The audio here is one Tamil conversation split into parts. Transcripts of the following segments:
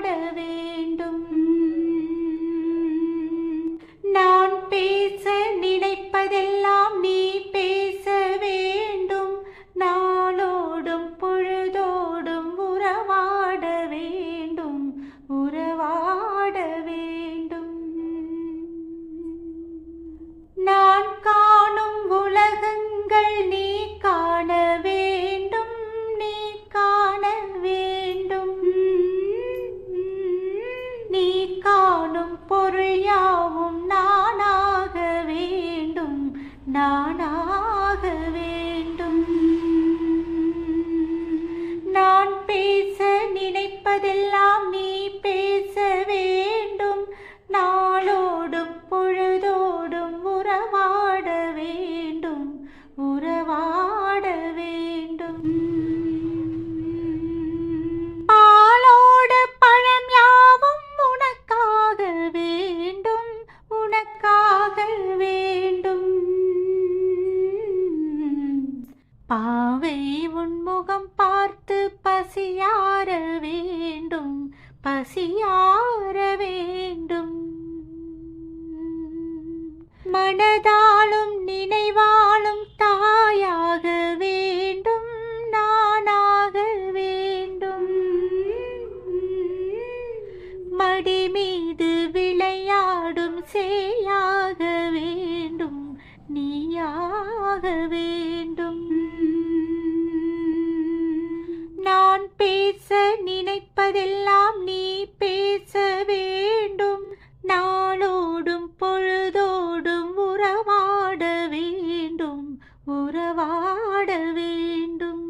வேண்டும். நான் பேச நினைப்பதெல்லாம் நீ பேச வேண்டும். நாளோடும் பொழுதோடும் உறவாட வேண்டும், உறவாட வேண்டும். நான் காணும் உலகங்கள் நீ காண வேண்டும், நீ காண வேண்டும். நீ காணும் பொருள் யாவும் நானாக வேண்டும், நானாக வேண்டும். நான் பேச நினைப்பதெல்லாம் நீ பேச வேண்டும். நாளோடும் பொழுதோடும் உறவாட வேண்டும், உறவாட வேண்டும். பாலோடு பழம் யாவும் உனக்காக வேண்டும், உனக்காக வேண்டும். பாவை உன்முகம் பார்த்து பசியார வேண்டும், பசியார வேண்டும். மனதாலும் நினைவாலும் தாயாக வேண்டும், நானாக வேண்டும். மடி மீது விளையாடும் சேயாக வேண்டும், நீயாக வேண்டும். நான் பேச நினைப்பதெல்லாம் நீ பேச வேண்டும். நாளோடும் பொழுதோடும் உறவாட வேண்டும், உறவாட வேண்டும்.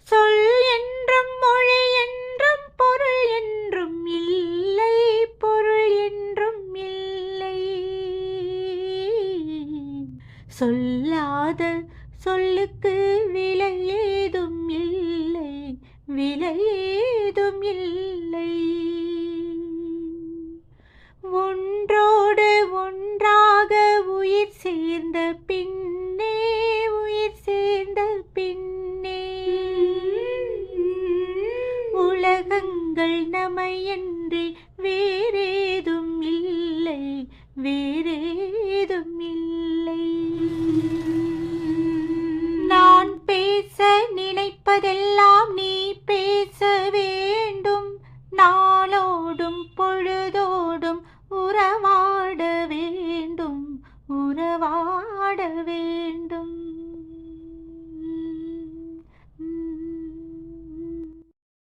சொல் என்றும் மொழி என்றும் பொருள் என்றும் இல்லை, பொருள் என்றும் இல்லை. சொல்லாத சொல்லுக்கு விலை ஏதும் இல்லை, விலை ஏதும் இல்லை. ஒன்றோடு ஒன்றாக உயிர் சேர்ந்த பின்னே, உயிர் சேர்ந்த பின்னே உலகங்கள் நமையன்றி வேறேதும் இல்லை, வேறேதும் இல்லை. நான் பேச நினைப்பதெல்லாம் நீ பேச